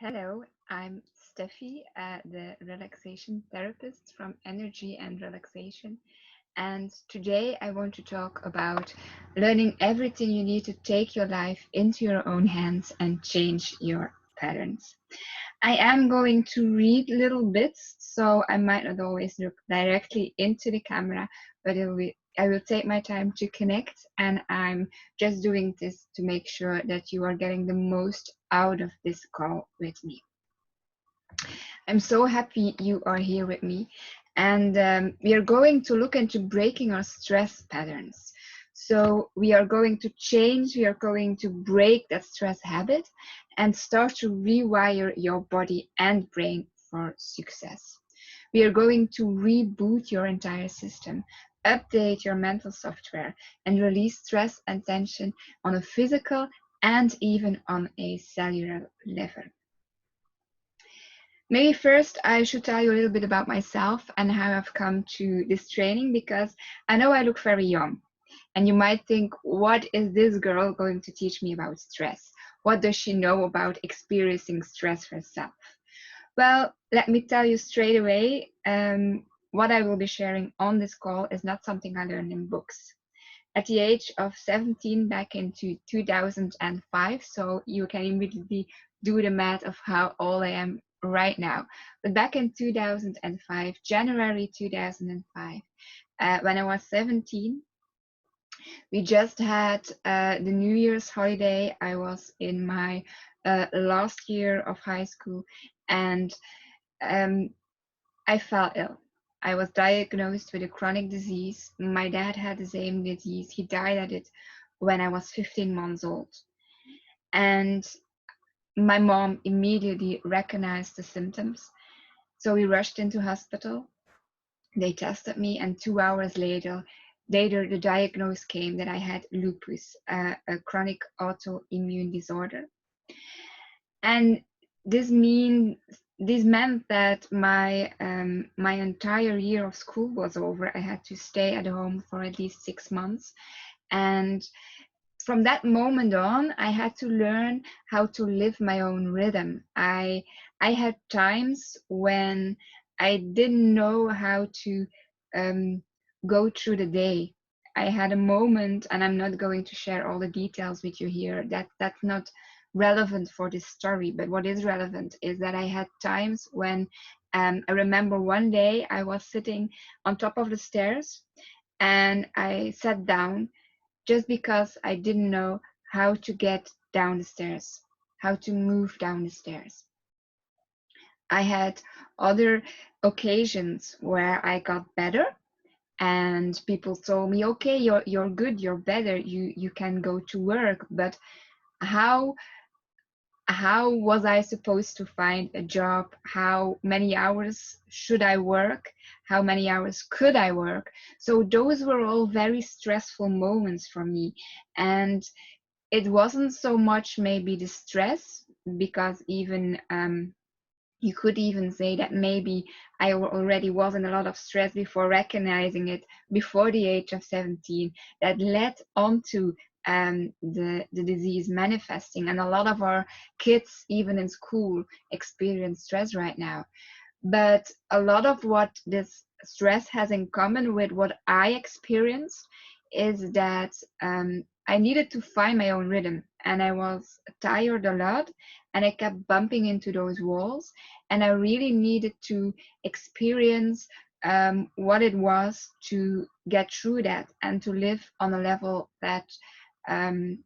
Hello, I'm Steffi, the relaxation therapist from Energy and Relaxation. And today I want to talk about learning everything you need to take your life into your own hands and change your patterns. I am going to read little bits, so I might not always look directly into the camera, but I will take my time to connect, and I'm just doing this to make sure that you are getting the most out of this call with me. I'm so happy you are here with me. And we are going to look into breaking our stress patterns. So we are going to change, we are going to break that stress habit and start to rewire your body and brain for success. We are going to reboot your entire system, update your mental software, and release stress and tension on a physical and even on a cellular level. Maybe first I should tell you a little bit about myself and how I've come to this training because I know I look very young. And you might think, what is this girl going to teach me about stress? What does she know about experiencing stress herself? Well, let me tell you straight away what I will be sharing on this call is not something I learned in books. At the age of 17, back into 2005, so you can immediately do the math of how old I am right now. But back in 2005, January 2005, when I was 17, we just had the New Year's holiday. I was in my last year of high school, and um, I fell ill. I was diagnosed with a chronic disease. My dad had the same disease. He died at it when I was 15 months old. And my mom immediately recognized the symptoms. So we rushed into hospital. They tested me, and 2 hours later, the diagnosis came that I had lupus, a chronic autoimmune disorder. And this mean this meant that my entire year of school was over. I had to stay at home for at least 6 months, and from that moment on, I had to learn how to live my own rhythm. I had times when I didn't know how to um, go through the day. I had a moment, and I'm not going to share all the details with you here. That's not relevant for this story. But what is relevant is that I had times when I remember one day I was sitting on top of the stairs, and I sat down just because I didn't know how to get down the stairs, how to move down the stairs. I had other occasions where I got better, and people told me, okay, you're good, you're better, you can go to work. But how how was I supposed to find a job? How many hours should I work? How many hours could I work? So those were all very stressful moments for me. And it wasn't so much maybe the stress, because even you could even say that maybe I already was in a lot of stress before recognizing it before the age of 17, that led on to the disease manifesting. And a lot of our kids, even in school, experience stress right now. But a lot of what this stress has in common with what I experienced is that I needed to find my own rhythm, and I was tired a lot, and I kept bumping into those walls, and I really needed to experience what it was to get through that and to live on a level um,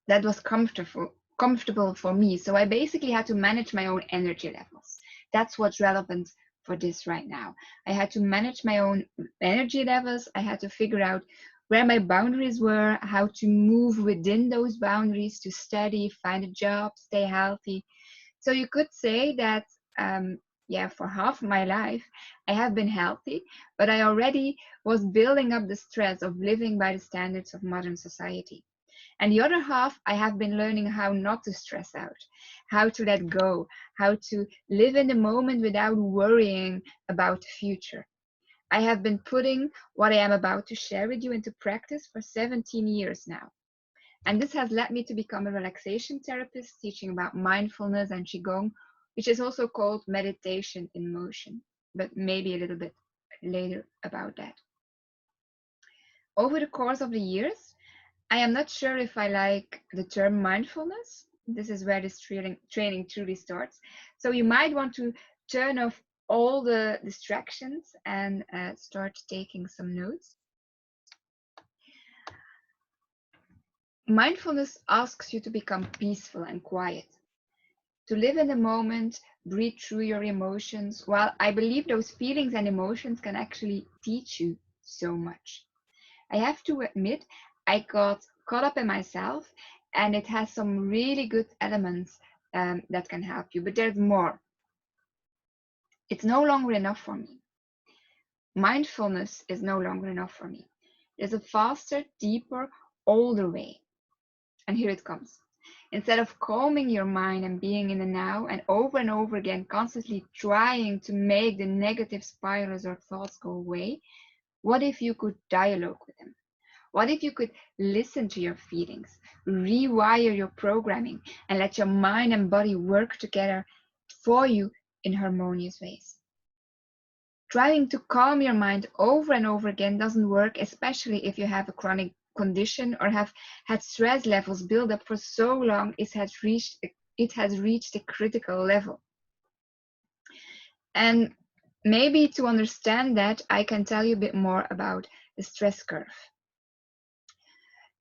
that was comfortable for me. So I basically had to manage my own energy levels. That's what's relevant for this right now. I had to manage my own energy levels. I had to figure out where my boundaries were, how to move within those boundaries to study, find a job, stay healthy. So you could say that yeah, for half my life I have been healthy, but I already was building up the stress of living by the standards of modern society. And the other half, I have been learning how not to stress out, how to let go, how to live in the moment without worrying about the future. I have been putting what I am about to share with you into practice for 17 years now. And this has led me to become a relaxation therapist, teaching about mindfulness and Qigong, which is also called meditation in motion, but maybe a little bit later about that. Over the course of the years, I am not sure if I like the term mindfulness. This is where this training truly starts. So you might want to turn off all the distractions and start taking some notes. Mindfulness asks you to become peaceful and quiet, to live in the moment, breathe through your emotions. While I believe those feelings and emotions can actually teach you so much. I have to admit, I got caught up in myself, and it has some really good elements that can help you, but there's more. It's no longer enough for me. Mindfulness is no longer enough for me. There's a faster, deeper, older way. And here it comes. Instead of calming your mind and being in the now and over again, constantly trying to make the negative spirals or thoughts go away, what if you could dialogue with them? What if you could listen to your feelings, rewire your programming, and let your mind and body work together for you in harmonious ways? Trying to calm your mind over and over again doesn't work, especially if you have a chronic condition or have had stress levels build up for so long it has reached a critical level. And maybe to understand that, I can tell you a bit more about the stress curve.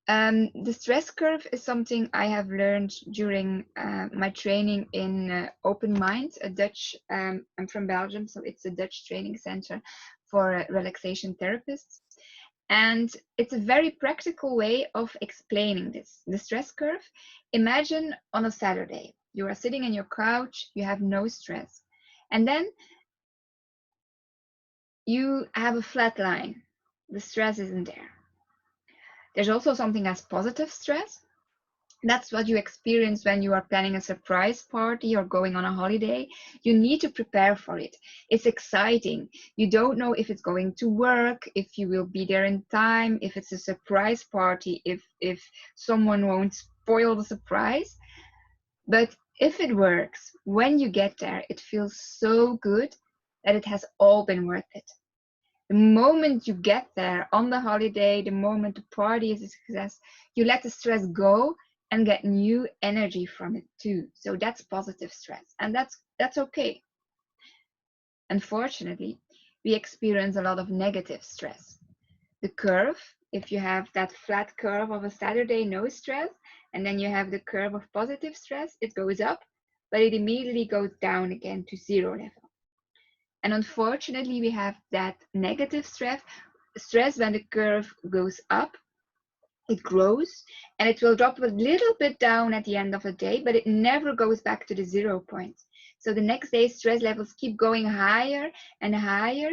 The stress curve is something I have learned during my training in Open Mind, a Dutch, I'm from Belgium, so it's a Dutch training center for relaxation therapists. And it's a very practical way of explaining this. The stress curve, imagine on a Saturday, you are sitting in your couch, you have no stress. And then you have a flat line. The stress isn't there. There's also something as positive stress. That's what you experience when you are planning a surprise party or going on a holiday. You need to prepare for it. It's exciting. You don't know if it's going to work, if you will be there in time, if it's a surprise party, if someone won't spoil the surprise. But if it works, when you get there, it feels so good that it has all been worth it. The moment you get there on the holiday, the moment the party is a success, you let the stress go and get new energy from it too. So that's positive stress, and that's okay. Unfortunately, we experience a lot of negative stress. The curve, if you have that flat curve of a Saturday, no stress, and then you have the curve of positive stress, it goes up, but it immediately goes down again to zero level. And unfortunately, we have that negative stress when the curve goes up, it grows, and it will drop a little bit down at the end of the day, but it never goes back to the 0 point. So the next day, stress levels keep going higher and higher,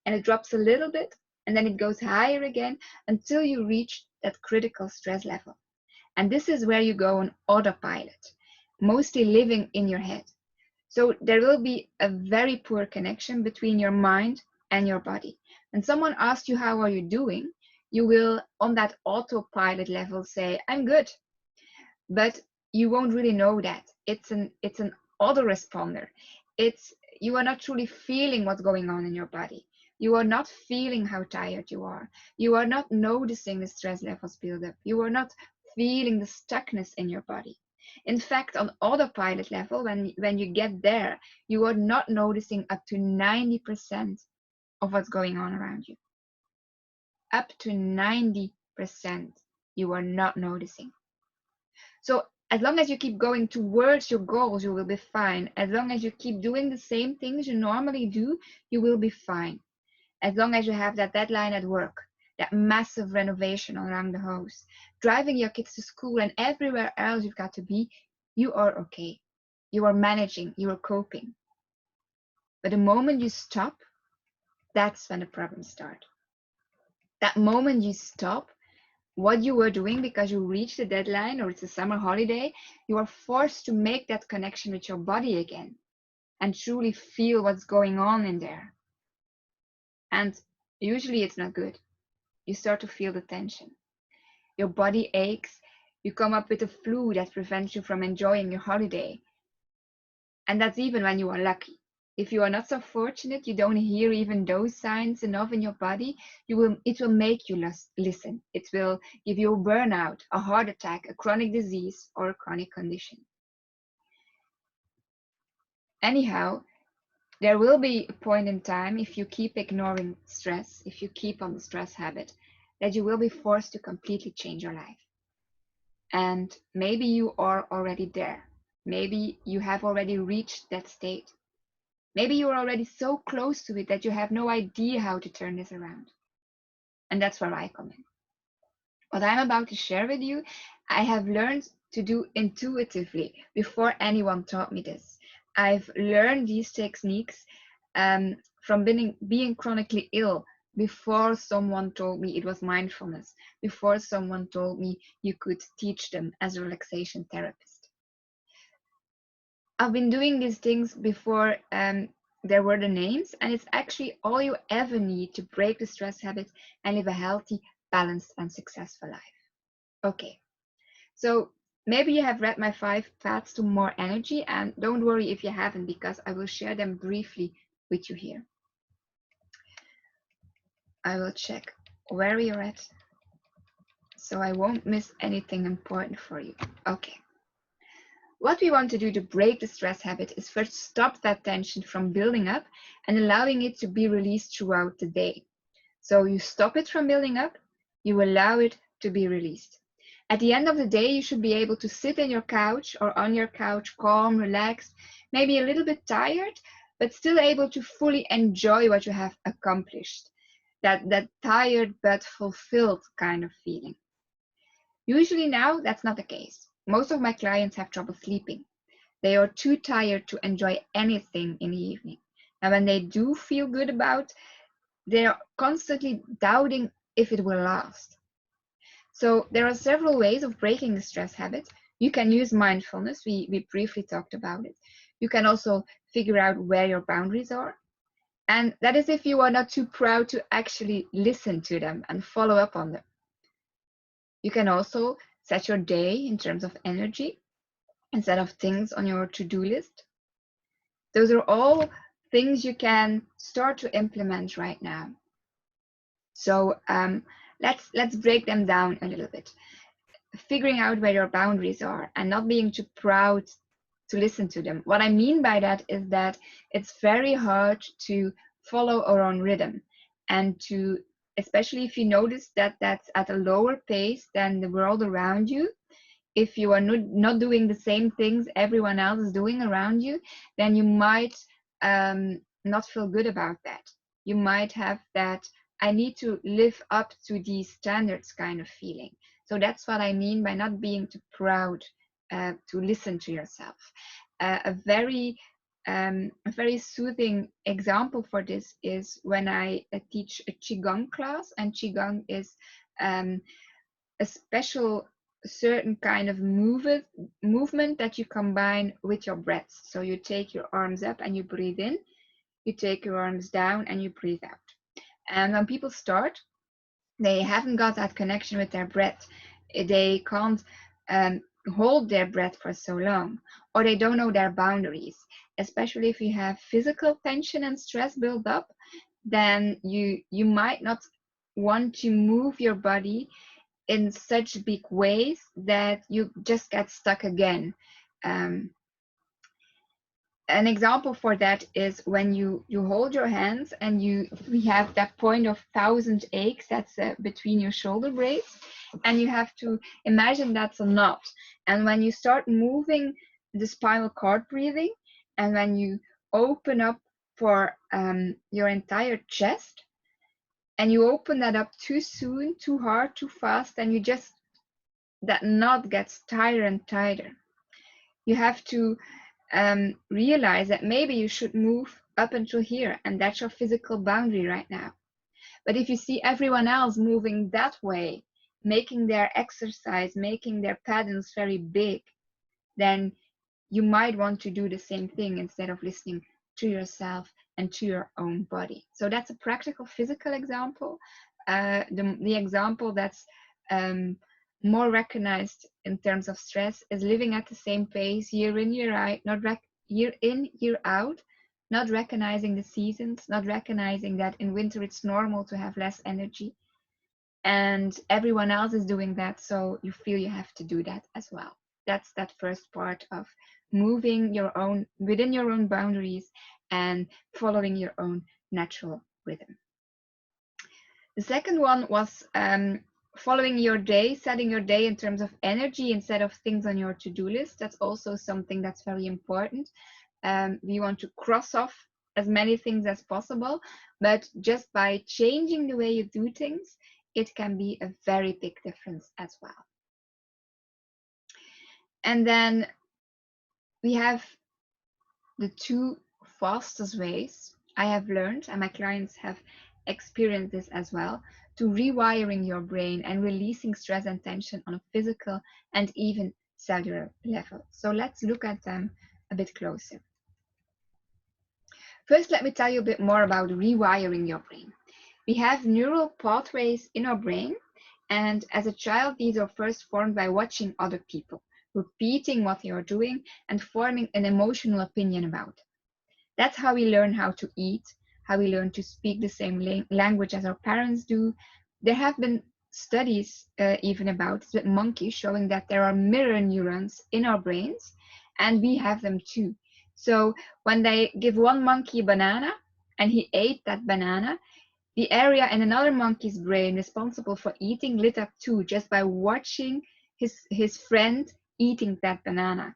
and it drops a little bit, and then it goes higher again until you reach that critical stress level. And this is where you go on autopilot, mostly living in your head. So there will be a very poor connection between your mind and your body. When someone asks you, how are you doing? You will, on that autopilot level, say, I'm good. But you won't really know that. It's an autoresponder. You are not truly feeling what's going on in your body. You are not feeling how tired you are. You are not noticing the stress levels build up. You are not feeling the stuckness in your body. In fact, on autopilot level, when you get there, you are not noticing up to 90% of what's going on around you. Up to 90% you are not noticing. So as long as you keep going towards your goals, you will be fine. As long as you keep doing the same things you normally do, you will be fine. As long as you have that deadline at work, that massive renovation around the house, driving your kids to school and everywhere else you've got to be, you are okay. You are managing, you are coping. But the moment you stop, that's when the problems start. That moment you stop what you were doing because you reached the deadline or it's a summer holiday, you are forced to make that connection with your body again and truly feel what's going on in there. And usually it's not good. You start to feel the tension. Your body aches, You come up with a flu that prevents you from enjoying your holiday. And that's even when you are lucky. If you are not so fortunate, you don't hear even those signs enough in your body, it will make you listen. It will give you a burnout, a heart attack, a chronic disease, or a chronic condition. Anyhow, there will be a point in time, if you keep ignoring stress, if you keep on the stress habit, that you will be forced to completely change your life. And maybe you are already there. Maybe you have already reached that state. Maybe you are already so close to it that you have no idea how to turn this around. And that's where I come in. What I'm about to share with you, I have learned to do intuitively before anyone taught me this. I've learned these techniques from being chronically ill before someone told me it was mindfulness, before someone told me you could teach them as a relaxation therapist. I've been doing these things before there were the names, and it's actually all you ever need to break the stress habit and live a healthy, balanced, and successful life. Okay, so maybe you have read my 5 paths to more energy, and don't worry if you haven't, because I will share them briefly with you here. I will check where you're at, so I won't miss anything important for you. Okay. What we want to do to break the stress habit is first stop that tension from building up and allowing it to be released throughout the day. So you stop it from building up, you allow it to be released. At the end of the day, you should be able to sit on your couch or on your couch, calm, relaxed, maybe a little bit tired, but still able to fully enjoy what you have accomplished. That tired but fulfilled kind of feeling. Usually now, that's not the case. Most of my clients have trouble sleeping. They are too tired to enjoy anything in the evening. And when they do feel good about, they're constantly doubting if it will last. So there are several ways of breaking the stress habit. You can use mindfulness. We briefly talked about it. You can also figure out where your boundaries are. And that is if you are not too proud to actually listen to them and follow up on them. You can also set your day in terms of energy instead of things on your to-do list. Those are all things you can start to implement right now. So let's break them down a little bit. Figuring out where your boundaries are and not being too proud to listen to them. What I mean by that is that it's very hard to follow our own rhythm, and to, especially if you notice that that's at a lower pace than the world around you. If you are not doing the same things everyone else is doing around you, then you might not feel good about that. You might have that I need to live up to these standards kind of feeling. So that's what I mean by not being too proud to listen to yourself. A very soothing example for this is when I teach a Qigong class, and Qigong is a special certain kind of movement that you combine with your breath. So you take your arms up and you breathe in, you take your arms down and you breathe out. And when people start, they haven't got that connection with their breath. They can't hold their breath for so long, or they don't know their boundaries. Especially if you have physical tension and stress build up, then you might not want to move your body in such big ways that you just get stuck again. An example for that is when you hold your hands and we have that point of 1,000 aches that's between your shoulder blades, and you have to imagine that's a knot. And when you start moving the spinal cord breathing, and when you open up for your entire chest, and you open that up too soon, too hard, too fast, and that knot gets tighter and tighter. You have to realize that maybe you should move up until here, and that's your physical boundary right now. But if you see everyone else moving that way, making their exercise, making their patterns very big, then you might want to do the same thing instead of listening to yourself and to your own body. So that's a practical physical example. The example that's more recognized in terms of stress is living at the same pace year in, year out, year in, year out, not recognizing the seasons, not recognizing that in winter it's normal to have less energy and everyone else is doing that, so you feel you have to do that as well. That's that first part of moving your own within your own boundaries and following your own natural rhythm. The second one was following your day, setting your day in terms of energy instead of things on your to-do list. That's also something that's very important. We want to cross off as many things as possible, but just by changing the way you do things, it can be a very big difference as well. And then we have the two fastest ways I have learned, and my clients have experienced this as well, to rewiring your brain and releasing stress and tension on a physical and even cellular level. So let's look at them a bit closer. First, let me tell you a bit more about rewiring your brain. We have neural pathways in our brain, and as a child, these are first formed by watching other people, repeating what they are doing, and forming an emotional opinion about it. That's how we learn how to eat, how we learn to speak the same language as our parents do. There have been studies even about with monkeys showing that there are mirror neurons in our brains, and we have them too. So when they give one monkey a banana and he ate that banana, the area in another monkey's brain responsible for eating lit up too, just by watching his friend eating that banana.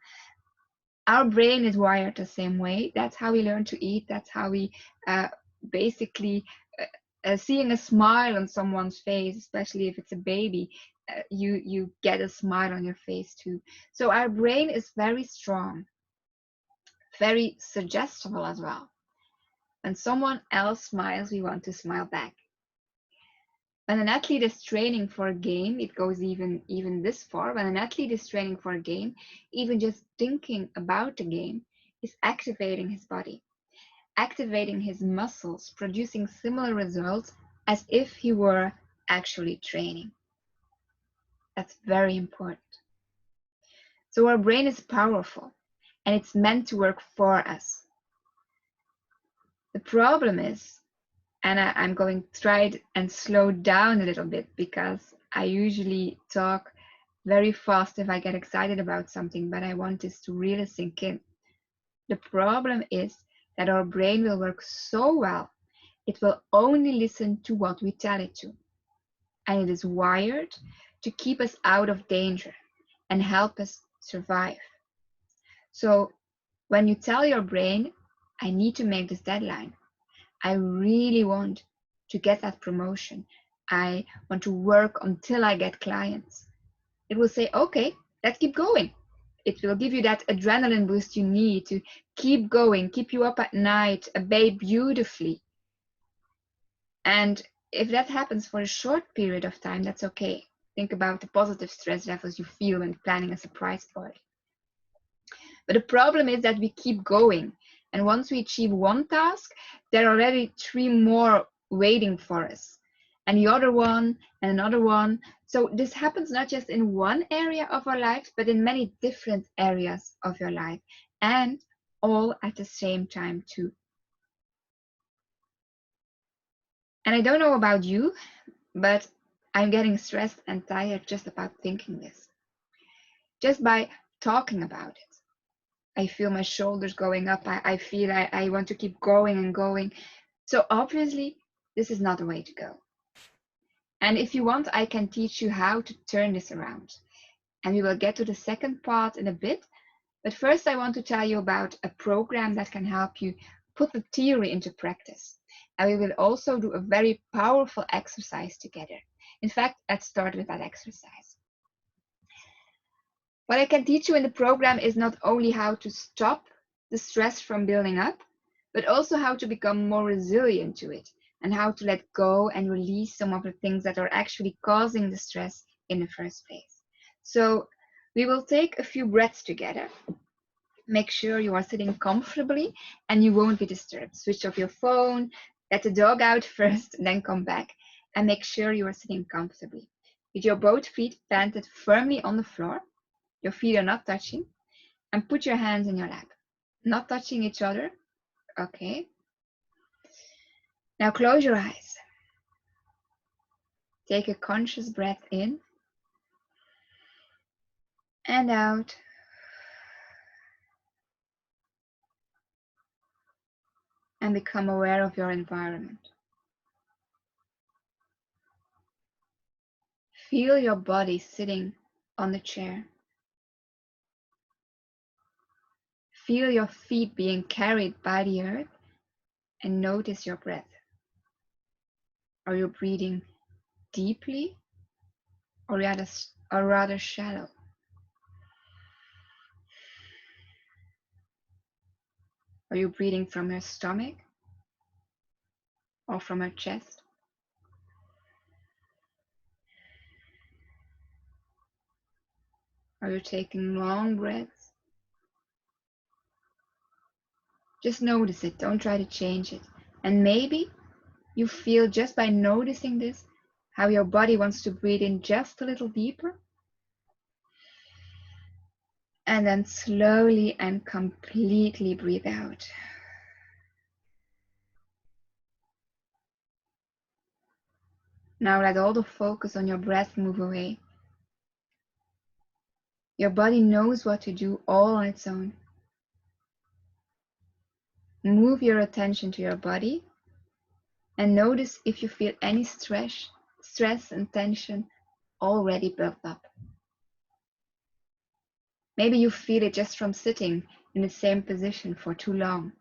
Our brain is wired the same way. That's how we learn to eat. That's how we basically seeing a smile on someone's face, especially if it's a baby, you get a smile on your face too. So our brain is very strong, very suggestible as well. When someone else smiles, we want to smile back. When an athlete is training for a game, it goes even this far. When an athlete is training for a game, even just thinking about the game is activating his body, activating his muscles, producing similar results as if he were actually training. That's very important. So our brain is powerful and it's meant to work for us. The problem is, and I'm going to try it and slow down a little bit because I usually talk very fast if I get excited about something, but I want this to really sink in. The problem is that our brain will work so well, it will only listen to what we tell it to. And it is wired to keep us out of danger and help us survive. So when you tell your brain, I need to make this deadline, I really want to get that promotion, I want to work until I get clients, it will say, okay, let's keep going. It will give you that adrenaline boost you need to keep going, keep you up at night, obey beautifully. And if that happens for a short period of time, that's okay. Think about the positive stress levels you feel when planning a surprise party. But the problem is that we keep going. And once we achieve one task, there are already 3 more waiting for us. And the other one, and another one. So this happens not just in one area of our lives, but in many different areas of your life. And all at the same time too. And I don't know about you, but I'm getting stressed and tired just about thinking this. Just by talking about it. I feel my shoulders going up. I feel I want to keep going and going. So obviously, this is not the way to go. And if you want, I can teach you how to turn this around. And we will get to the second part in a bit. But first, I want to tell you about a program that can help you put the theory into practice. And we will also do a very powerful exercise together. In fact, let's start with that exercise. What I can teach you in the program is not only how to stop the stress from building up, but also how to become more resilient to it and how to let go and release some of the things that are actually causing the stress in the first place. So we will take a few breaths together. Make sure you are sitting comfortably and you won't be disturbed. Switch off your phone, let the dog out first, then come back, and make sure you are sitting comfortably. with your both feet planted firmly on the floor. Your feet are not touching. And put your hands in your lap. Not touching each other. Okay. Now close your eyes. Take a conscious breath in and out. And become aware of your environment. Feel your body sitting on the chair. Feel your feet being carried by the earth and notice your breath. Are you breathing deeply or rather shallow? Are you breathing from your stomach or from your chest? Are you taking long breaths? Just notice it, don't try to change it. And maybe you feel just by noticing this, how your body wants to breathe in just a little deeper. And then slowly and completely breathe out. Now let all the focus on your breath move away. Your body knows what to do all on its own. Move your attention to your body and notice if you feel any stress and tension already built up. Maybe you feel it just from sitting in the same position for too long.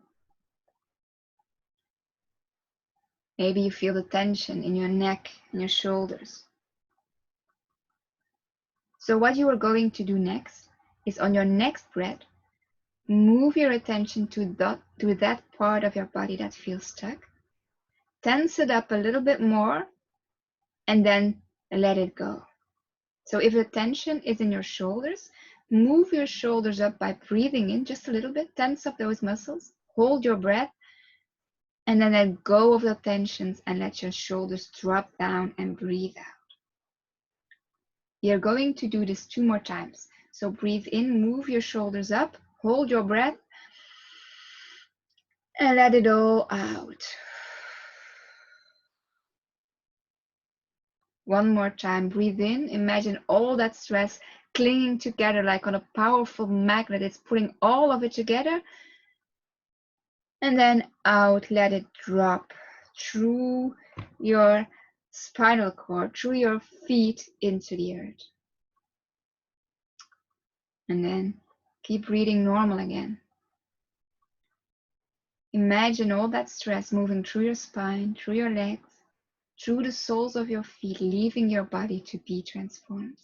Maybe you feel the tension in your neck and your shoulders. So what you are going to do next is on your next breath, move your attention to that part of your body that feels stuck. Tense it up a little bit more and then let it go. So if the tension is in your shoulders, move your shoulders up by breathing in just a little bit, tense up those muscles, hold your breath, and then let go of the tensions and let your shoulders drop down and breathe out. You're going to do this 2 more times. So breathe in, move your shoulders up, hold your breath, and let it all out. 1 more time, breathe in, imagine all that stress clinging together like on a powerful magnet. It's putting all of it together. And then out, let it drop through your spinal cord, through your feet into the earth. And then keep breathing normal again. Imagine all that stress moving through your spine, through your legs, through the soles of your feet, leaving your body to be transformed.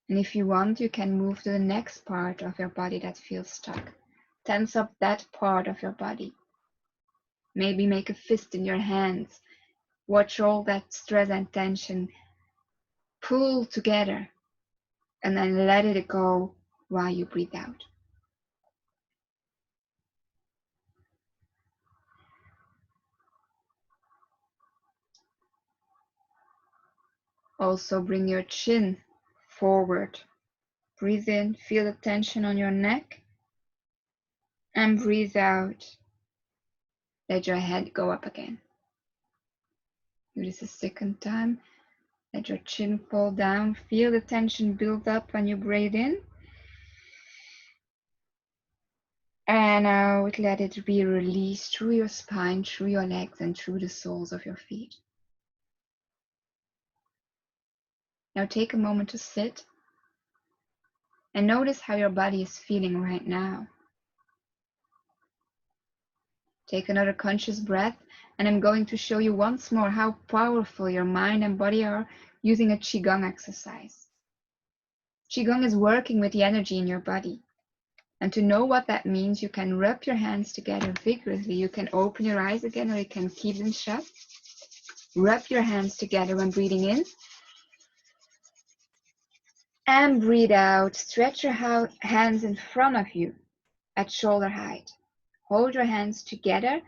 And if you want, you can move to the next part of your body that feels stuck. Tense up that part of your body. Maybe make a fist in your hands. Watch all that stress and tension pull together and then let it go while you breathe out. Also bring your chin forward. Breathe in, feel the tension on your neck, and breathe out. Let your head go up again. Do this a second time. Let your chin fall down. Feel the tension build up when you breathe in. And out, let it be released through your spine, through your legs, and through the soles of your feet. Now take a moment to sit and notice how your body is feeling right now. Take another conscious breath, and I'm going to show you once more how powerful your mind and body are using a Qigong exercise. Qigong is working with the energy in your body. And to know what that means, you can rub your hands together vigorously. You can open your eyes again, or you can keep them shut. Rub your hands together when breathing in. And breathe out. Stretch your hands in front of you at shoulder height. Hold your hands together,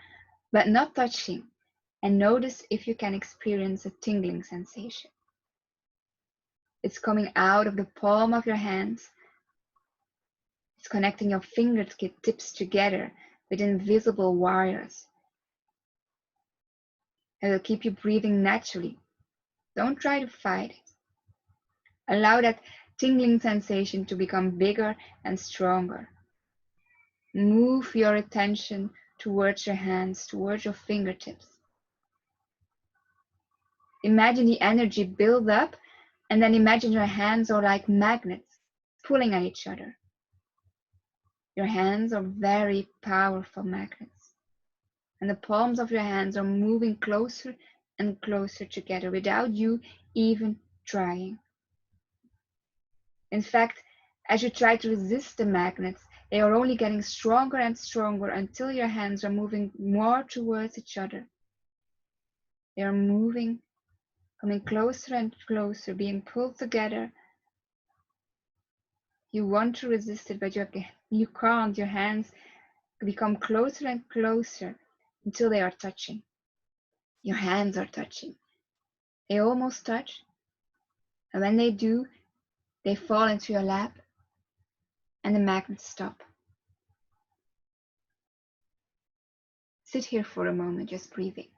but not touching. and notice if you can experience a tingling sensation. It's coming out of the palm of your hands. It's connecting your fingertips together with invisible wires. It will keep you breathing naturally. Don't try to fight it. Allow that tingling sensation to become bigger and stronger. Move your attention towards your hands, towards your fingertips. Imagine the energy build up, and then imagine your hands are like magnets pulling at each other. Your hands are very powerful magnets, and the palms of your hands are moving closer and closer together without you even trying. In fact, as you try to resist the magnets, they are only getting stronger and stronger until your hands are moving more towards each other. They are moving, coming closer and closer, being pulled together. You want to resist it, but you can't. Your hands become closer and closer until they are touching. Your hands are touching. They almost touch. And when they do, they fall into your lap and the magnets stop. Sit here for a moment, just breathing.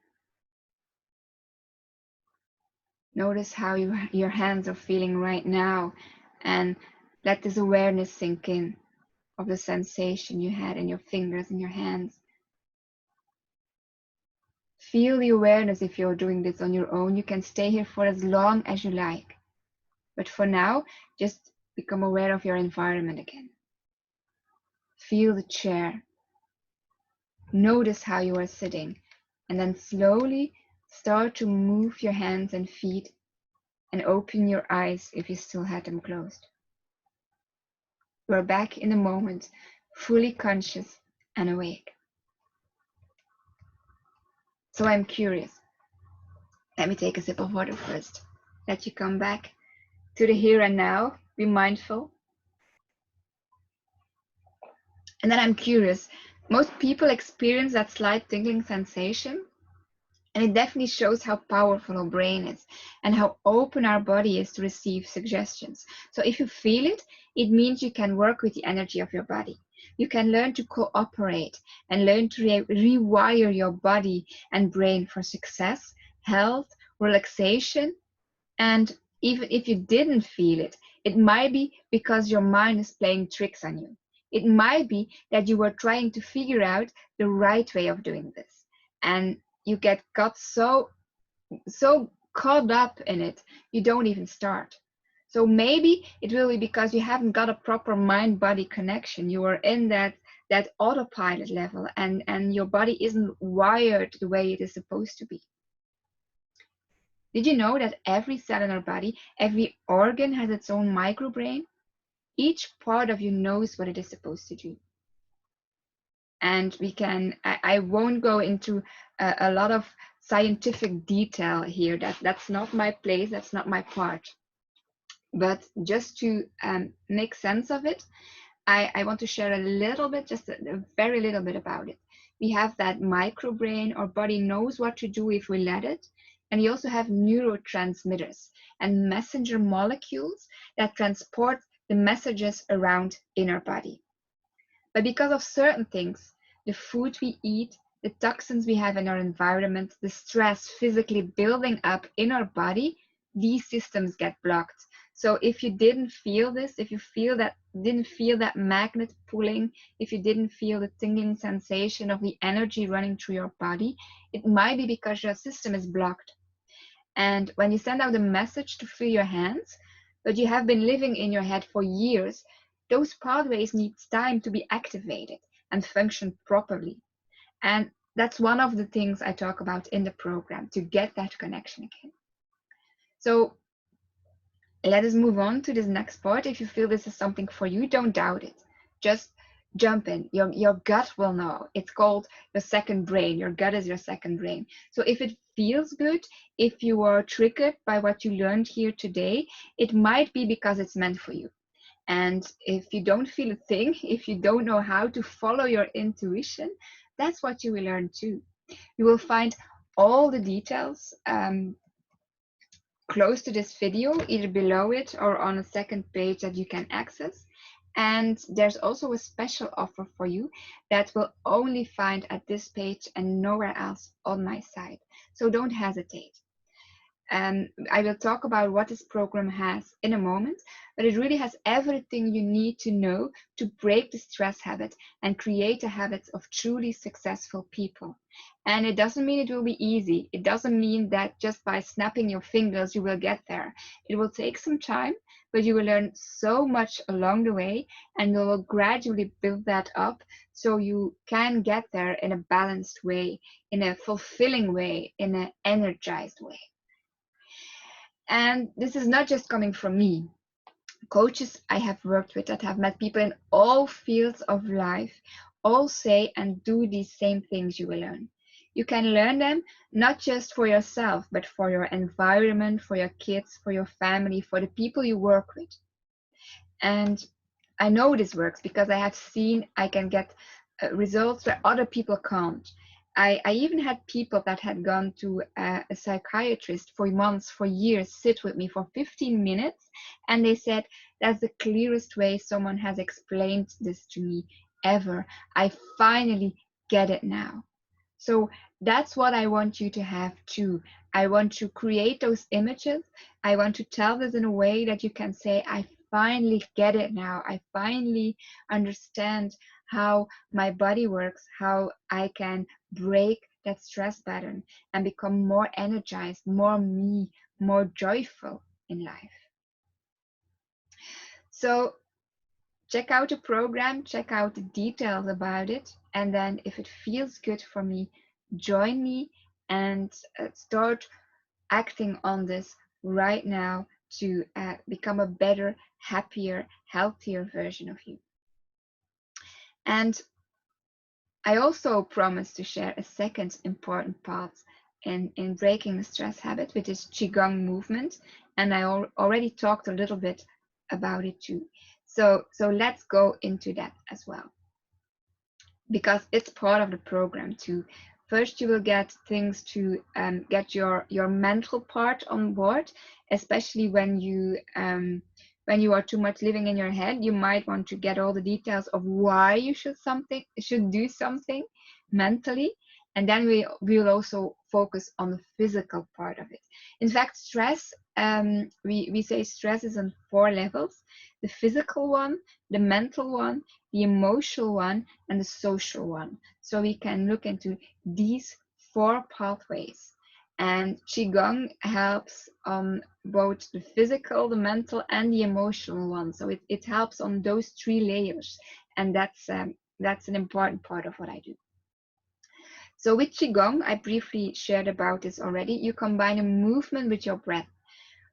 Notice how your hands are feeling right now, and let this awareness sink in of the sensation you had in your fingers and your hands. Feel the awareness. If you're doing this on your own, you can stay here for as long as you like. But for now, just become aware of your environment again. Feel the chair. Notice how you are sitting, and then slowly start to move your hands and feet and open your eyes if you still had them closed. You are back in the moment, fully conscious and awake. So I'm curious. Let me take a sip of water first. Let you come back to the here and now. Be mindful. And then I'm curious. Most people experience that slight tingling sensation. And it definitely shows how powerful our brain is and how open our body is to receive suggestions. So if you feel it, it means you can work with the energy of your body. You can learn to cooperate and learn to rewire your body and brain for success, health, relaxation. And even if you didn't feel it, it might be because your mind is playing tricks on you. It might be that you were trying to figure out the right way of doing this. And you got so caught up in it, you don't even start. So maybe it will be because you haven't got a proper mind-body connection. You are in that autopilot level, and your body isn't wired the way it is supposed to be. Did you know that every cell in our body, every organ has its own microbrain? Each part of you knows what it is supposed to do. And I won't go into a lot of scientific detail here. That's not my place, that's not my part. But just to make sense of it, I want to share a little bit, just a very little bit about it. We have that microbrain. Our body knows what to do if we let it. And we also have neurotransmitters and messenger molecules that transport the messages around in our body. But because of certain things, the food we eat, the toxins we have in our environment, the stress physically building up in our body, these systems get blocked. So if you didn't feel this, if you didn't feel that magnet pulling, if you didn't feel the tingling sensation of the energy running through your body, it might be because your system is blocked. And when you send out a message to free your hands, but you have been living in your head for years, those pathways need time to be activated and function properly. And that's one of the things I talk about in the program, to get that connection again. So let us move on to this next part. If you feel this is something for you, don't doubt it. Just jump in. Your gut will know. It's called the second brain. Your gut is your second brain. So if it feels good, if you are triggered by what you learned here today, it might be because it's meant for you. And if you don't feel a thing, if you don't know how to follow your intuition, that's what you will learn too. You will find all the details close to this video, either below it or on a second page that you can access. And there's also a special offer for you that will only find at this page and nowhere else on my site. So don't hesitate. I will talk about what this program has in a moment, but it really has everything you need to know to break the stress habit and create the habits of truly successful people. And it doesn't mean it will be easy. It doesn't mean that just by snapping your fingers you will get there. It will take some time, but you will learn so much along the way, and you will gradually build that up so you can get there in a balanced way, in a fulfilling way, in an energized way. And this is not just coming from me. Coaches I have worked with that have met people in all fields of life all say and do these same things you will learn. You can learn them not just for yourself, but for your environment, for your kids, for your family, for the people you work with. And I know this works because I have seen I can get results where other people can't. I even had people that had gone to a psychiatrist for months, for years, sit with me for 15 minutes, and they said, that's the clearest way someone has explained this to me ever. I finally get it now. So that's what I want you to have too. I want to create those images. I want to tell this in a way that you can say, I finally get it now. I finally understand how my body works, how I can break that stress pattern and become more energized, more me, more joyful in life. So check out the program, check out the details about it, and then if it feels good for me, join me and start acting on this right now to become a better, happier, healthier version of you. And I also promise to share a second important part in breaking the stress habit, which is Qigong movement. And I already talked a little bit about it too. So let's go into that as well, because it's part of the program too. First, you will get things to get your mental part on board, especially when you are too much living in your head. You might want to get all the details of why you should do something mentally, and then we will also focus on the physical part of it. In fact, stress, we say stress is on 4 levels: the physical one, the mental one, the emotional one, and the social one. So we can look into these 4 pathways. And Qigong helps on both the physical, the mental, and the emotional one. So it helps on those 3 layers. And that's an important part of what I do. So with Qigong, I briefly shared about this already. You combine a movement with your breath.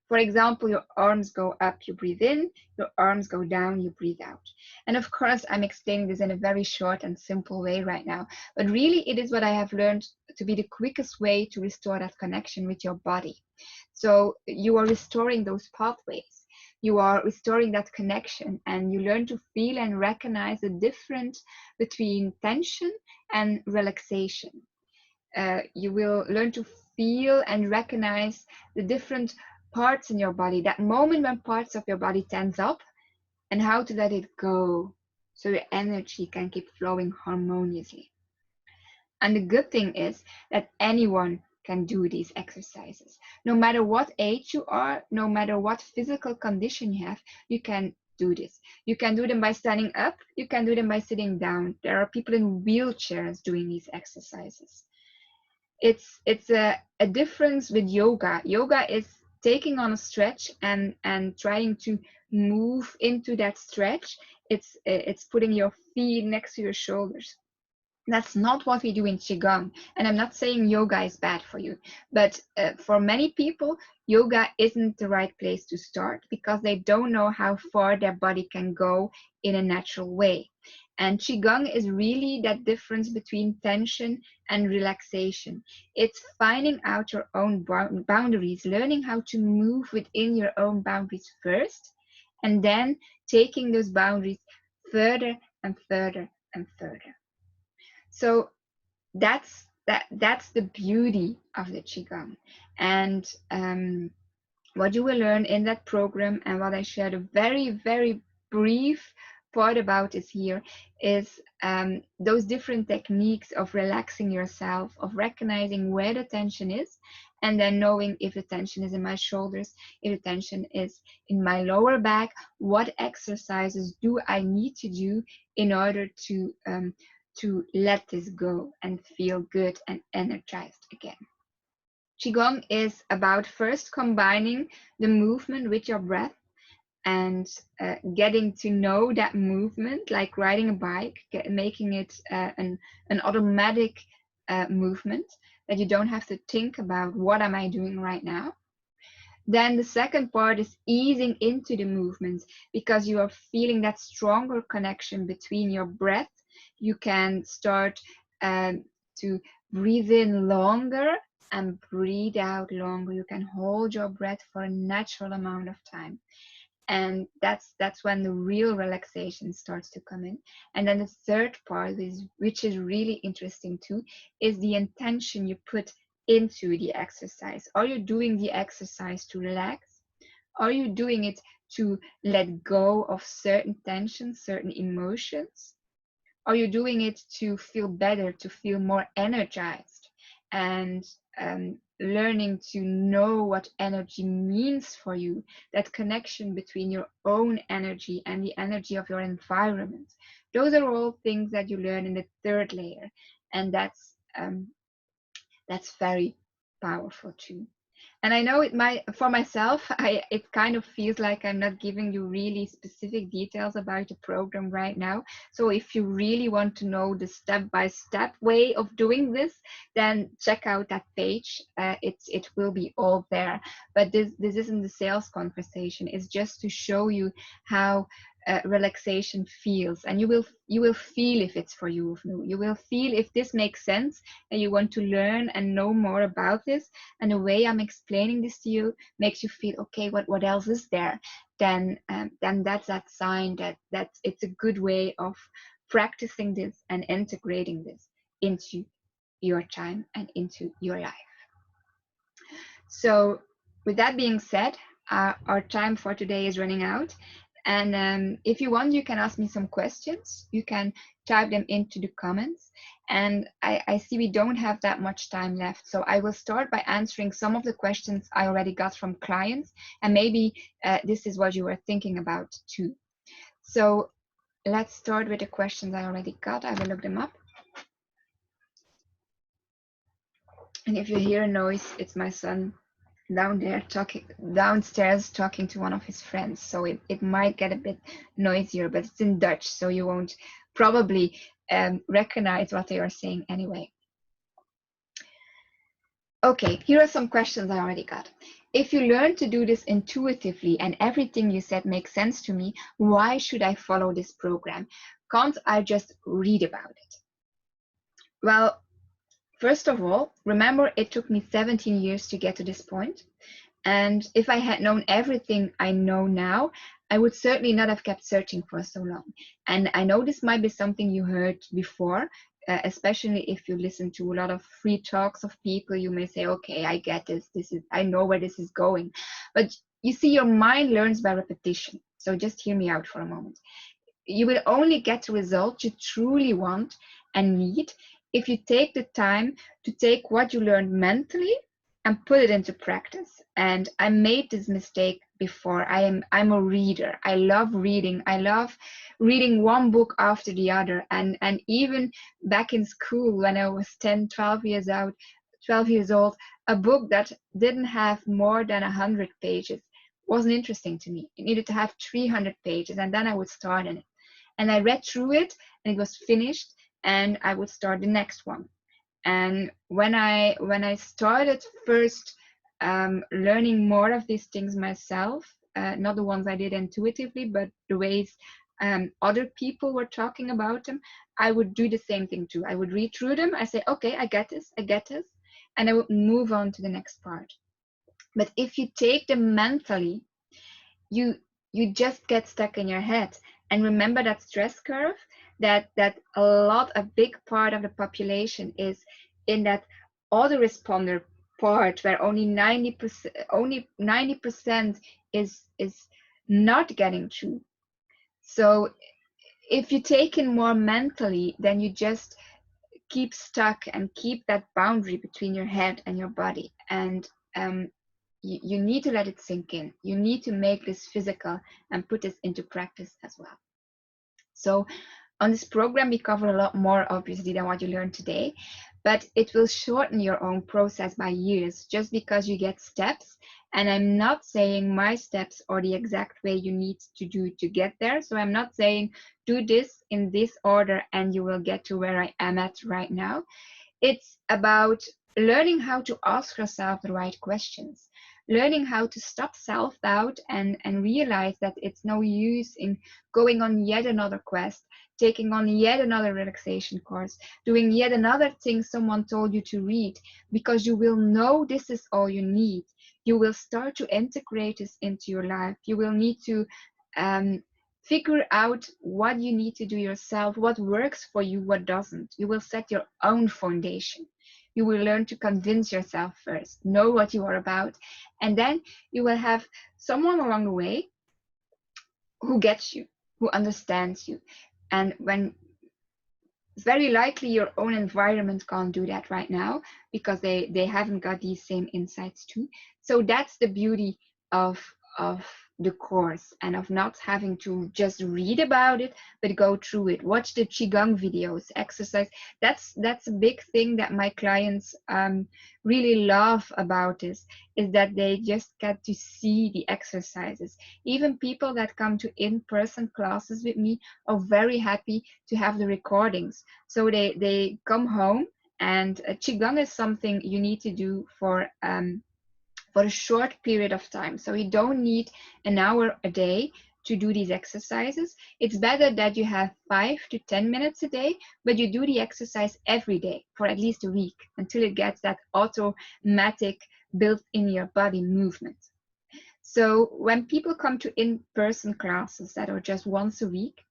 For example, your arms go up, you breathe in, your arms go down, you breathe out. And of course, I'm explaining this in a very short and simple way right now, but really it is what I have learned to be the quickest way to restore that connection with your body. So you are restoring those pathways. You are restoring that connection, and you learn to feel and recognize the difference between tension and relaxation. You will learn to feel and recognize the different parts in your body, that moment when parts of your body tense up, and how to let it go so your energy can keep flowing harmoniously. And the good thing is that anyone can do these exercises. No matter what age you are, no matter what physical condition you have, you can do this. You can do them by standing up, you can do them by sitting down. There are people in wheelchairs doing these exercises. It's a difference with yoga. Yoga is taking on a stretch and trying to move into that stretch. It's putting your feet next to your shoulders. That's not what we do in Qigong. And I'm not saying yoga is bad for you, but for many people, yoga isn't the right place to start because they don't know how far their body can go in a natural way. And Qigong is really that difference between tension and relaxation. It's finding out your own boundaries, learning how to move within your own boundaries first, and then taking those boundaries further and further and further. So that's that's the beauty of the Qigong. And what you will learn in that program, and what I shared a very, very brief part about is here, is those different techniques of relaxing yourself, of recognizing where the tension is, and then knowing if the tension is in my shoulders, if the tension is in my lower back, what exercises do I need to do in order to let this go and feel good and energized again. Qigong is about first combining the movement with your breath, and getting to know that movement, like riding a bike, making it an automatic movement that you don't have to think about what am I doing right now. Then the second part is easing into the movement, because you are feeling that stronger connection between your breath. You can start to breathe in longer and breathe out longer. You can hold your breath for a natural amount of time. And that's when the real relaxation starts to come in. And then the third part is, which is really interesting too, is the intention you put into the exercise. Are you doing the exercise to relax? Are you doing it to let go of certain tensions, certain emotions? Are you doing it to feel better, to feel more energized, and learning to know what energy means for you, that connection between your own energy and the energy of your environment? Those are all things that you learn in the third layer, and that's very powerful too. And I know it might, for myself, it kind of feels like I'm not giving you really specific details about the program right now. So if you really want to know the step-by-step way of doing this, then check out that page. It will be all there. But this isn't the sales conversation. It's just to show you how relaxation feels, and you will feel if it's for you. You will feel if this makes sense and you want to learn and know more about this, and the way I'm explaining this to you makes you feel okay, what else is there, then that's that sign that it's a good way of practicing this and integrating this into your time and into your life. So with that being said, our time for today is running out. And if you want, you can ask me some questions. You can type them into the comments. And I see we don't have that much time left. So I will start by answering some of the questions I already got from clients. And maybe this is what you were thinking about too. So let's start with the questions I already got. I will look them up. And if you hear a noise, it's my son downstairs talking to one of his friends, so it might get a bit noisier, but it's in Dutch, so you won't probably recognize what they are saying anyway. Okay, here are some questions I already got. If you learn to do this intuitively and everything you said makes sense to me, why should I follow this program? Can't I just read about it? Well, first of all, remember it took me 17 years to get to this point. And if I had known everything I know now, I would certainly not have kept searching for so long. And I know this might be something you heard before, especially if you listen to a lot of free talks of people. You may say, okay, I get this. I know where this is going. But you see, your mind learns by repetition. So just hear me out for a moment. You will only get the results you truly want and need if you take the time to take what you learned mentally and put it into practice. And I made this mistake before. I'm a reader. I love reading. I love reading one book after the other. And even back in school when I was 10, 12 years old, a book that didn't have more than 100 pages wasn't interesting to me. It needed to have 300 pages, and then I would start in it. And I read through it and it was finished, and I would start the next one. And when I started first learning more of these things myself, not the ones I did intuitively, but the ways other people were talking about them, I would do the same thing too. I would read through them. I say, okay, I get this, and I would move on to the next part. But if you take them mentally, you just get stuck in your head. And remember that stress curve, that a big part of the population is in that autoresponder part where only 90% is not getting through. So if you take in more mentally, then you just keep stuck and keep that boundary between your head and your body. And you need to let it sink in. You need to make this physical and put this into practice as well. So on this program, we cover a lot more, obviously, than what you learned today, but it will shorten your own process by years just because you get steps. And I'm not saying my steps are the exact way you need to do to get there. So I'm not saying do this in this order and you will get to where I am at right now. It's about learning how to ask yourself the right questions, learning how to stop self-doubt and realize that it's no use in going on yet another quest, taking on yet another relaxation course, doing yet another thing someone told you to read, because you will know this is all you need. You will start to integrate this into your life. You will need to figure out what you need to do yourself, what works for you, what doesn't. You will set your own foundation. You will learn to convince yourself first, know what you are about, and then you will have someone along the way who gets you, who understands you. And when it's very likely your own environment can't do that right now because they haven't got these same insights too. So that's the beauty of the course, and of not having to just read about it, but go through it, watch the qigong videos, exercise. That's a big thing that my clients really love about this, is that they just get to see the exercises. Even people that come to in-person classes with me are very happy to have the recordings. So they come home, and qigong is something you need to do for a short period of time. So you don't need an hour a day to do these exercises. It's better that you have 5 to 10 minutes a day, but you do the exercise every day for at least a week until it gets that automatic built in your body movement. So when people come to in-person classes that are just once a week,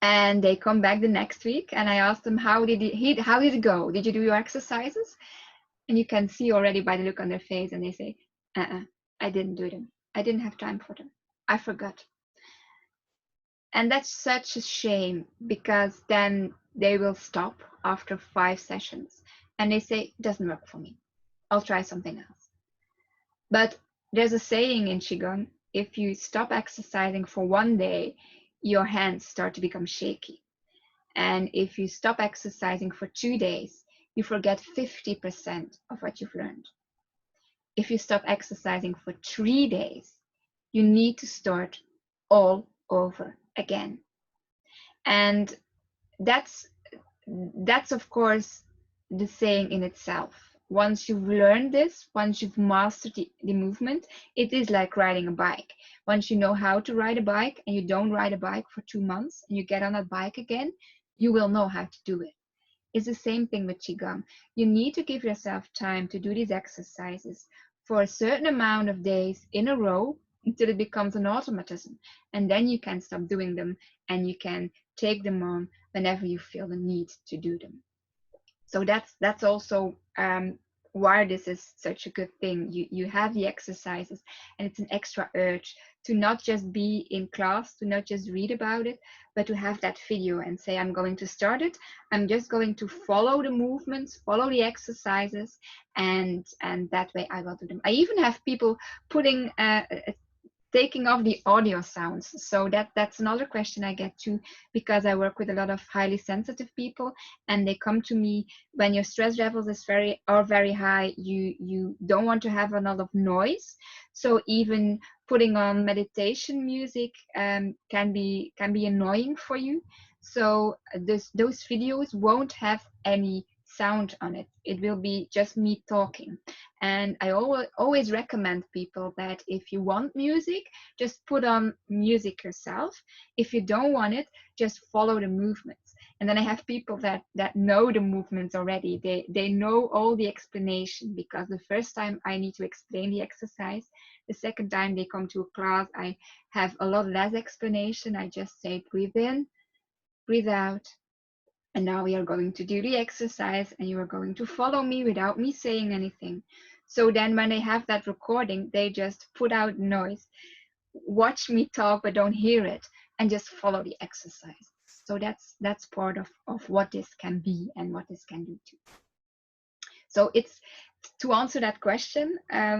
and they come back the next week, and I ask them, how did it go? Did you do your exercises? And you can see already by the look on their face, and they say, I didn't do them. I didn't have time for them. I forgot. And that's such a shame, because then they will stop after 5 sessions and they say, it doesn't work for me. I'll try something else. But there's a saying in Qigong, if you stop exercising for 1 day, your hands start to become shaky. And if you stop exercising for 2 days, you forget 50% of what you've learned. If you stop exercising for 3 days, you need to start all over again. And that's of course the saying in itself. Once you've learned this, once you've mastered the movement, it is like riding a bike. Once you know how to ride a bike, and you don't ride a bike for 2 months, and you get on that bike again, you will know how to do it. It's the same thing with qigong. You need to give yourself time to do these exercises for a certain amount of days in a row until it becomes an automatism, and then you can stop doing them, and you can take them on whenever you feel the need to do them. So that's also why this is such a good thing. You have the exercises, and it's an extra urge to not just be in class, to not just read about it, but to have that video and say, I'm going to start it. I'm just going to follow the movements, follow the exercises, and that way I will do them. I even have people putting taking off the audio sounds. So that's another question I get too, because I work with a lot of highly sensitive people, and they come to me when your stress levels are very high. You don't want to have a lot of noise, so even putting on meditation music can be annoying for you. So those videos won't have any sound on it. It will be just me talking. And I always recommend people that if you want music, just put on music yourself. If you don't want it, just follow the movements. And then I have people that know the movements already. They know all the explanation, because the first time I need to explain the exercise. The second time they come to a class, I have a lot less explanation. I just say, breathe in, breathe out, And now we are going to do the exercise, and you are going to follow me without me saying anything. So then when they have that recording, they just put out noise, watch me talk but don't hear it, and just follow the exercise. So that's part of what this can be and what this can do too. So it's to answer that question,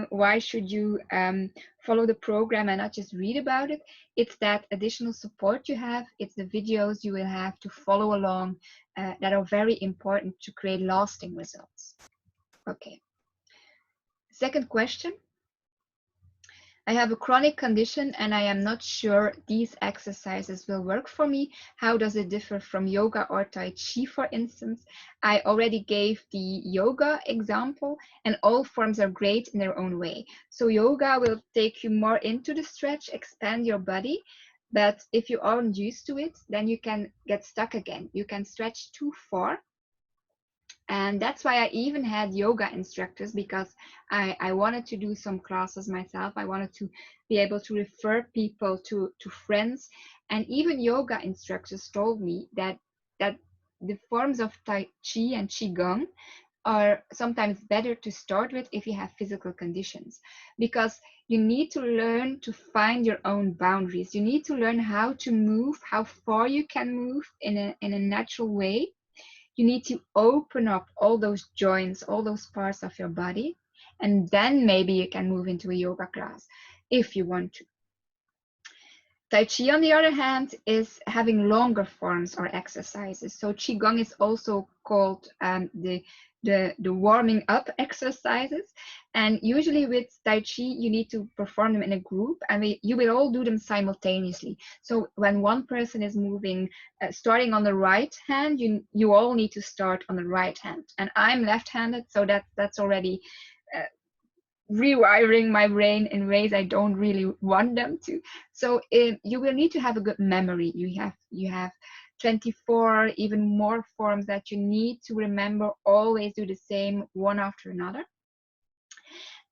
why should you follow the program and not just read about it? It's that additional support you have. It's the videos you will have to follow along that are very important to create lasting results. Okay. Second question. I have a chronic condition and I am not sure these exercises will work for me. How does it differ from yoga or Tai Chi, for instance? I already gave the yoga example, and all forms are great in their own way. So yoga will take you more into the stretch, expand your body. But if you aren't used to it, then you can get stuck again. You can stretch too far. And that's why I even had yoga instructors, because I wanted to do some classes myself. I wanted to be able to refer people to friends. And even yoga instructors told me that the forms of Tai Chi and Qigong are sometimes better to start with if you have physical conditions, because you need to learn to find your own boundaries. You need to learn how to move, how far you can move in a natural way. You need to open up all those joints, all those parts of your body, and then maybe you can move into a yoga class if you want to. Tai Chi, on the other hand, is having longer forms or exercises. So Qigong is also called the warming up exercises. And usually with Tai Chi, you need to perform them in a group, and you will all do them simultaneously. So when one person is moving, starting on the right hand, you all need to start on the right hand. And I'm left-handed, so that's already rewiring my brain in ways I don't really want them to. So you will need to have a good memory. You have 24, even more forms that you need to remember, always do the same one after another.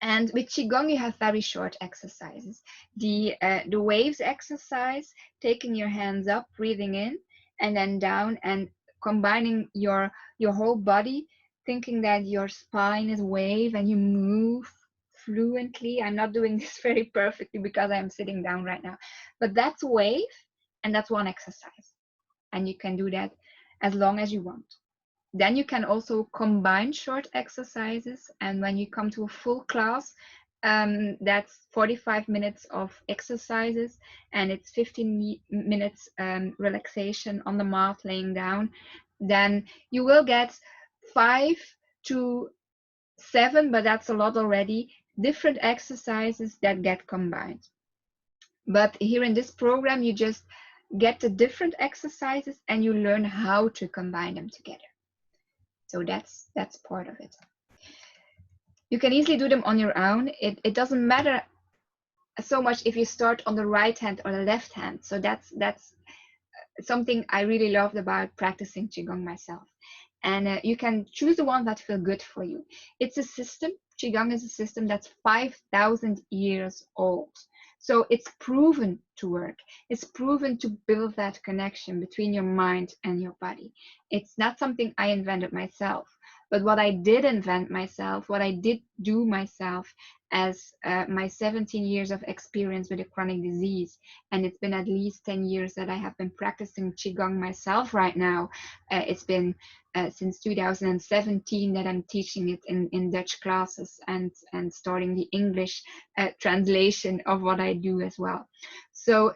And with Qigong, you have very short exercises. The waves exercise, taking your hands up, breathing in, and then down, and combining your whole body, thinking that your spine is wave and you move fluently. I'm not doing this very perfectly because I'm sitting down right now, but that's wave, and that's one exercise. And you can do that as long as you want. Then you can also combine short exercises, and when you come to a full class, that's 45 minutes of exercises, and it's 15 minutes relaxation on the mat, laying down. Then you will get 5 to 7, but that's a lot already, different exercises that get combined. But here in this program, you just get the different exercises and you learn how to combine them together. So that's part of it. You can easily do them on your own. It doesn't matter so much if you start on the right hand or the left hand. So that's something I really loved about practicing Qigong myself. And you can choose the one that feels good for you. It's a system. Qigong is a system that's 5,000 years old. So it's proven to work. It's proven to build that connection between your mind and your body. It's not something I invented myself, but what I did invent myself, what I did do myself as my 17 years of experience with a chronic disease. And it's been at least 10 years that I have been practicing Qigong myself right now. It's been since 2017 that I'm teaching it in Dutch classes and starting the English translation of what I do as well. So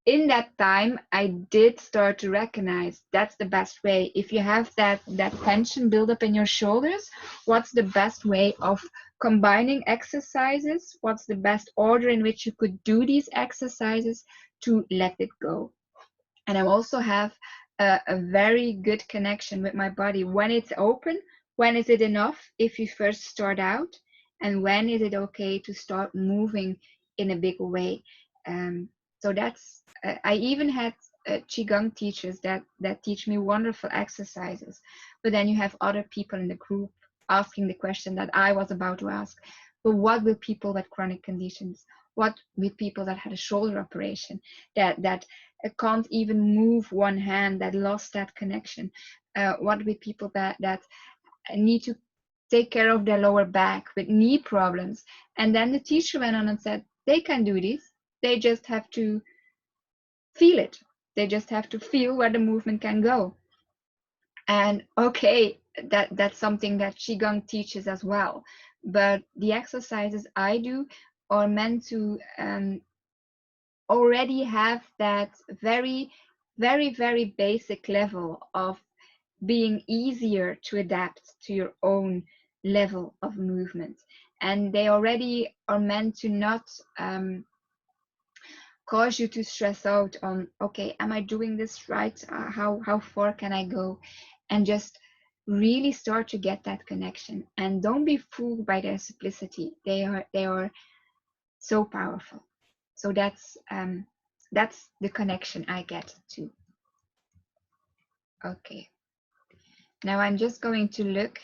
in that time, I did start to recognize that's the best way. If you have that tension build up in your shoulders, what's the best way of combining exercises? What's the best order in which you could do these exercises to let it go? And I also have a very good connection with my body. When it's open, when is it enough if you first start out? And when is it okay to start moving in a bigger way? So that's, I even had Qigong teachers that teach me wonderful exercises. But then you have other people in the group asking the question that I was about to ask. But what with people with chronic conditions? What with people that had a shoulder operation, that can't even move one hand, that lost that connection? what with people that need to take care of their lower back with knee problems. And then the teacher went on and said, they can do this. They just have to feel it. They just have to feel where the movement can go. And okay, that's something that Qigong teaches as well. But the exercises I do are meant to already have that very, very, very basic level of being easier to adapt to your own level of movement. And they already are meant to not cause you to stress out on, okay, am I doing this right? How far can I go? And just really start to get that connection. And don't be fooled by their simplicity. They are so powerful. So that's the connection I get to. Okay. Now I'm just going to look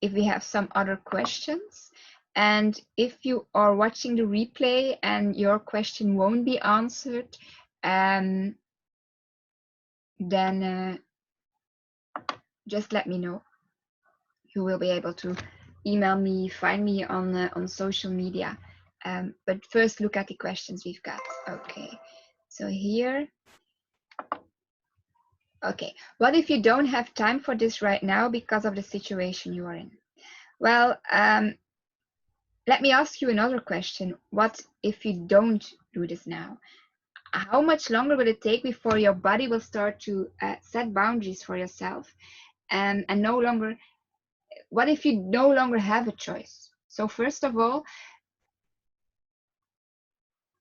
if we have some other questions. And if you are watching the replay and your question won't be answered, then just let me know. You will be able to email me, find me on social media. But first, look at the questions we've got. Okay, so here. Okay, what if you don't have time for this right now because of the situation you are in? Well, let me ask you another question. What if you don't do this now? How much longer will it take before your body will start to set boundaries for yourself? And no longer, what if you no longer have a choice? So first of all,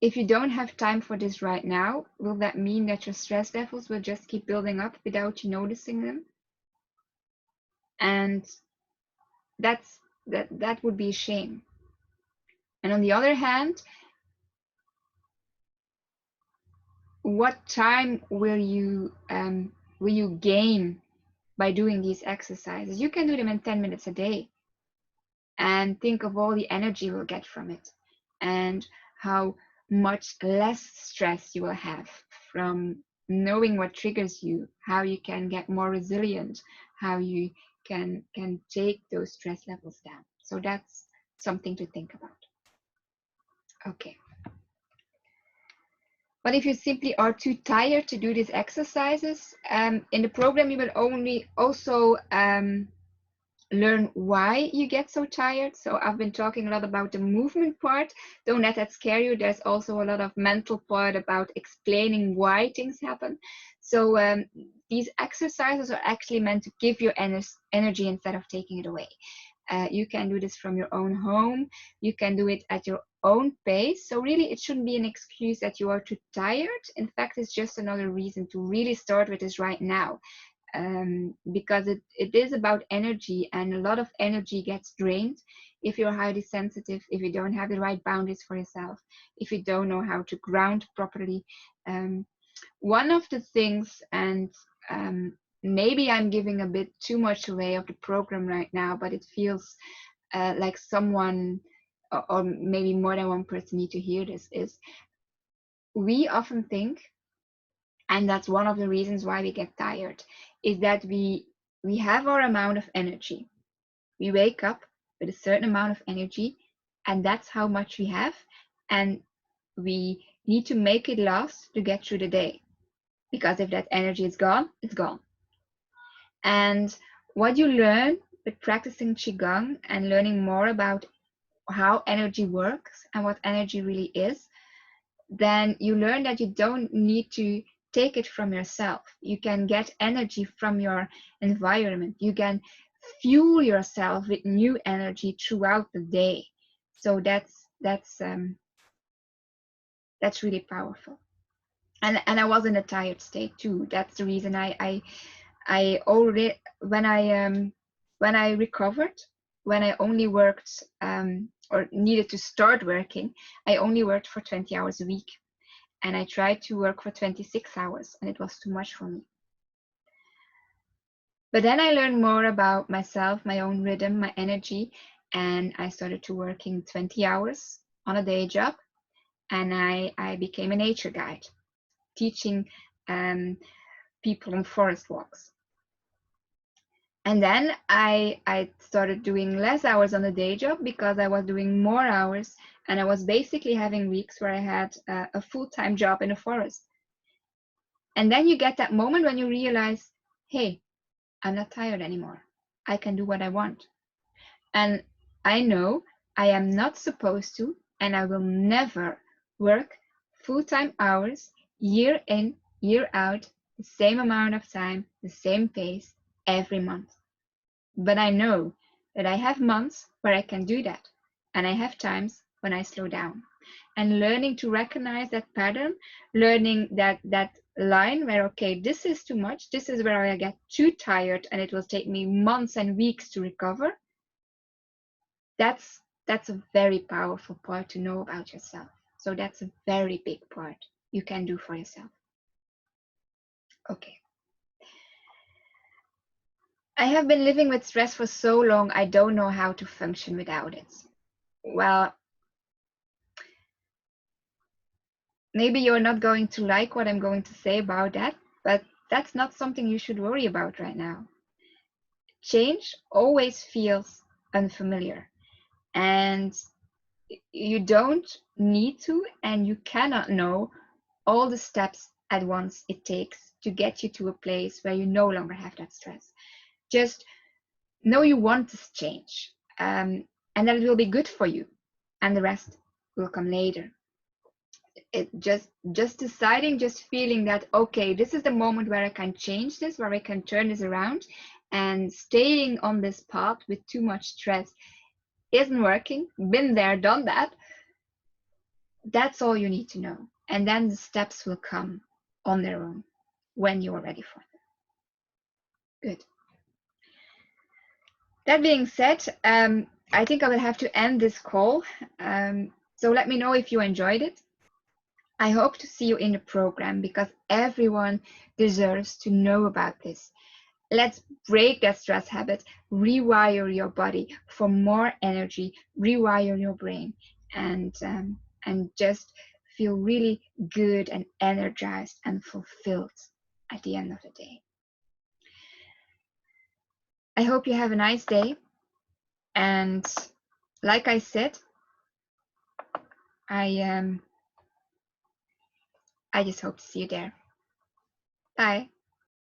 if you don't have time for this right now, will that mean that your stress levels will just keep building up without you noticing them? And that would be a shame. And on the other hand, what time will you gain by doing these exercises? You can do them in 10 minutes a day, and think of all the energy you'll get from it, and how much less stress you will have from knowing what triggers you, how you can get more resilient, how you can take those stress levels down. So that's something to think about. Okay. But if you simply are too tired to do these exercises, in the program you will only also learn why you get so tired. So I've been talking a lot about the movement part. Don't let that scare you. There's also a lot of mental part about explaining why things happen. So these exercises are actually meant to give you energy instead of taking it away. You can do this from your own home. You can do it at your own pace. So really, it shouldn't be an excuse that you are too tired. In fact, it's just another reason to really start with this right now. Because it is about energy, and a lot of energy gets drained if you're highly sensitive, if you don't have the right boundaries for yourself, if you don't know how to ground properly. One of the things, and maybe I'm giving a bit too much away of the program right now, but it feels like someone or maybe more than one person need to hear this, is we often think, and that's one of the reasons why we get tired, is that we have our amount of energy. We wake up with a certain amount of energy, and that's how much we have, and we need to make it last to get through the day, because if that energy is gone, it's gone. And what you learn with practicing Qigong and learning more about how energy works and what energy really is, then you learn that you don't need to take it from yourself. You can get energy from your environment. You can fuel yourself with new energy throughout the day. So that's really powerful. And I was in a tired state too. That's the reason I already, when I recovered, when I only worked or needed to start working, I only worked for 20 hours a week. And I tried to work for 26 hours, and it was too much for me. But then I learned more about myself, my own rhythm, my energy, and I started to working 20 hours on a day job, and I became a nature guide, teaching people on forest walks. And then I started doing less hours on the day job because I was doing more hours, and I was basically having weeks where I had a full-time job in a forest. And then you get that moment when you realize, hey, I'm not tired anymore. I can do what I want. And I know I am not supposed to, and I will never work full-time hours, year in, year out, the same amount of time, the same pace, every month. But I know that I have months where I can do that, and I have times when I slow down. And learning to recognize that pattern, learning that line where, okay, this is too much, this is where I get too tired and it will take me months and weeks to recover. That's a very powerful part to know about yourself. So that's a very big part you can do for yourself. Okay. I have been living with stress for so long, I don't know how to function without it. Well, maybe you're not going to like what I'm going to say about that, but that's not something you should worry about right now. Change always feels unfamiliar, and you don't need to and you cannot know all the steps at once it takes to get you to a place where you no longer have that stress. Just know you want this change, and that it will be good for you, and the rest will come later. It just deciding, just feeling that, okay, this is the moment where I can change this, where I can turn this around, and staying on this path with too much stress isn't working. Been there, done that. That's all you need to know, and then the steps will come on their own when you are ready for them. Good. That being said, I think I will have to end this call. So let me know if you enjoyed it. I hope to see you in the program because everyone deserves to know about this. Let's break that stress habit, rewire your body for more energy, rewire your brain, and just feel really good and energized and fulfilled at the end of the day. I hope you have a nice day. And like I said, I just hope to see you there. Bye.